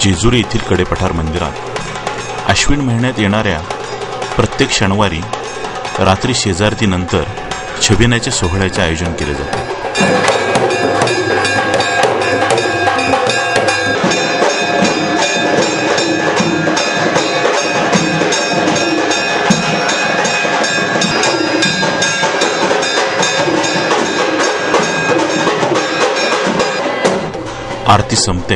जेजुरी येथील कडेपठार मंदिरात अश्विन महिन्यात येणाऱ्या प्रत्येक शनिवारी रात्री शेजारतीनंतर छबिन्याच्या सोहळ्याचे आयोजन केले जाते. आरती संपते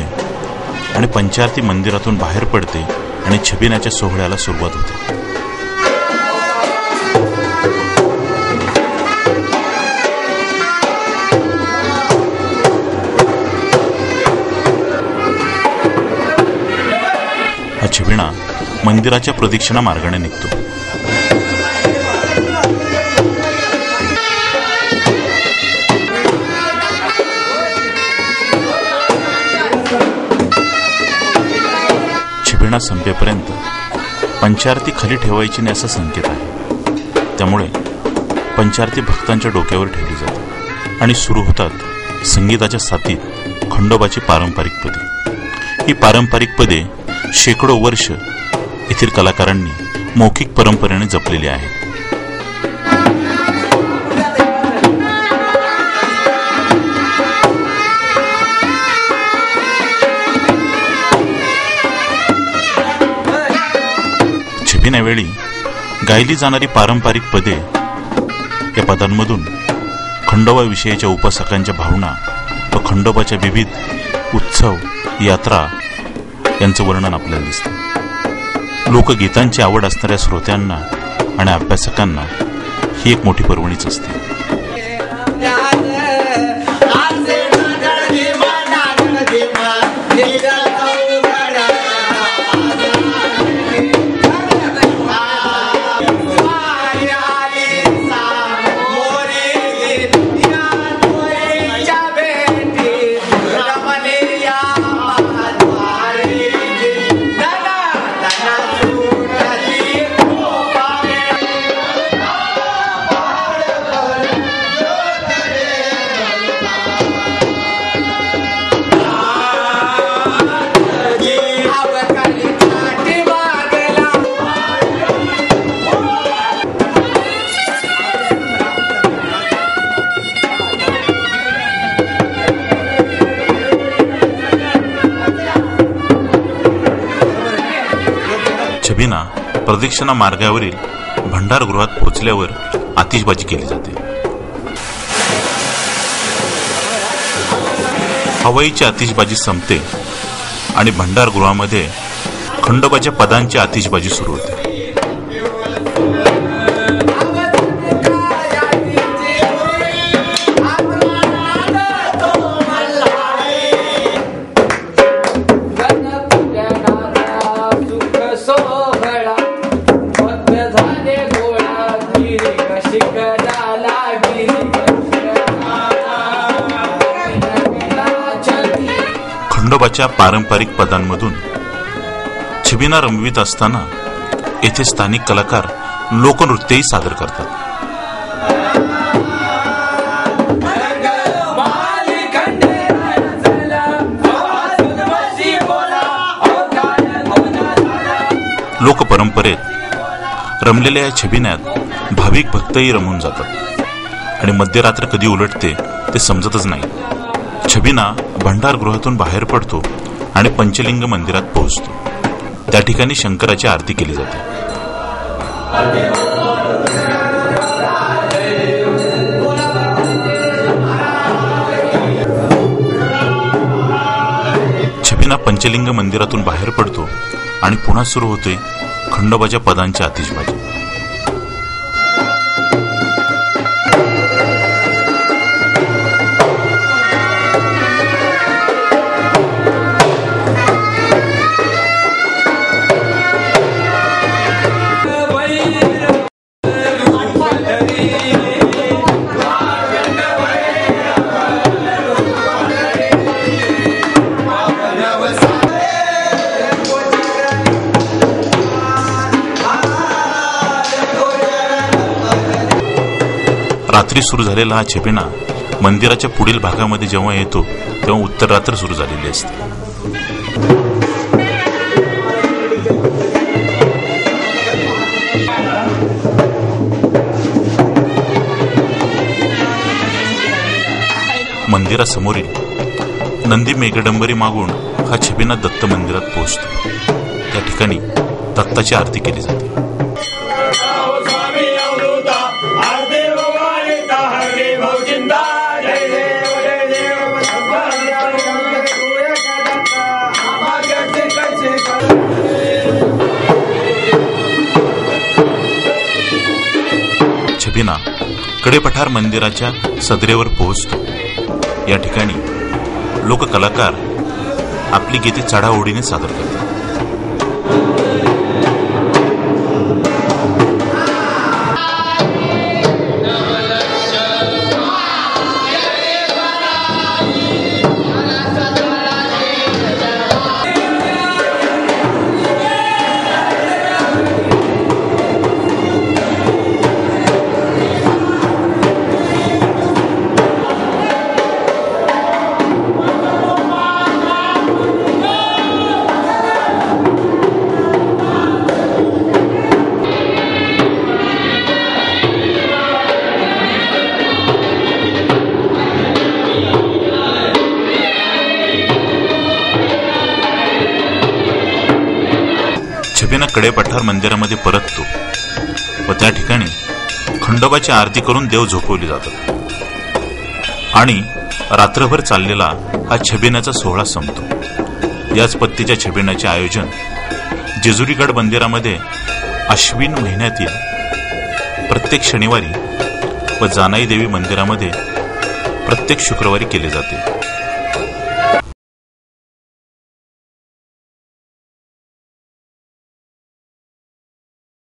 आणि पंचारती मंदिरातून बाहेर पडते आणि छबिन्याच्या सोहळ्याला सुरुवात होते. हा छबिना मंदिराच्या प्रदक्षिणा मार्गाने निघतो. छबिना संपेपर्यंत पंचारती खाली ठेवायची नाही असा संकेत आहे. त्यामुळे पंचारती भक्तांच्या डोक्यावर ठेवली जाते आणि सुरू होतात संगीताच्या साथीत खंडोबाची पारंपरिक पदे. ही पारंपरिक पदे शेकडो वर्ष येथील कलाकारांनी मौखिक परंपरेने जपलेली आहेत. छबिन्यावेळी गायली जाणारी पारंपरिक पदे, या पदांमधून खंडोबाविषयीच्या उपासकांच्या भावना व खंडोबाच्या विविध उत्सव, यात्रा यांचं वर्णन आपल्याला दिसतं. लोकगीतांची आवड असणाऱ्या श्रोत्यांना आणि अभ्यासकांना ही एक मोठी पर्वणीच असते. छबिना प्रदक्षिणा मार्गावरील भंडारगृहात पोहोचल्यावर आतिषबाजी केली जाते. हवाईची आतिषबाजी संपते आणि भंडारगृहामध्ये खंडोबाच्या पदांची आतिषबाजी सुरू होते. खंडोबाच्या पारंपरिक पदांमधून छबिना रमवीत असताना येथे स्थानिक कलाकार लोकनृत्यही सादर करतात. लोकपरंपरेत रमलेल्या या छबिन्यात भाविक भक्तही रमून जातात आणि मध्यरात्र कधी उलटते ते समजतच नाही. छबिना भंडारगृहातून बाहेर पडतो आणि पंचलिंग मंदिरात पोहोचतो. त्या ठिकाणी शंकराची आरती केली जाते. छबिना पंचलिंग मंदिरातून बाहेर पडतो आणि पुन्हा सुरू होते खंडोबाच्या पदांची आतिषबाजी. रात्री सुरू झालेला हा छबिना मंदिराच्या पुढील भागामध्ये जेव्हा येतो तेव्हा उत्तर रात्र सुरू झालेली असते. मंदिरासमोरील नंदी मेघडंबरी मागून हा छबिना दत्त मंदिरात पोहोचतो. त्या ठिकाणी दत्ताची आरती केली जाते. छबिना कडेपठार मंदिराच्या सदरेवर पोहोचतो. या ठिकाणी लोककलाकार आपली गीते चढाओढीने सादर करतात. छबिना कडेपठार मंदिरामध्ये परततो व त्या ठिकाणी खंडोबाची आरती करून देव झोपवले जातात आणि रात्रभर चाललेला हा छबिन्याचा सोहळा संपतो. याच पत्तीच्या छबिन्याचे आयोजन जेजुरीगड मंदिरामध्ये अश्विन महिन्यातील प्रत्येक शनिवारी व जानाई देवी मंदिरामध्ये प्रत्येक शुक्रवारी केले जाते.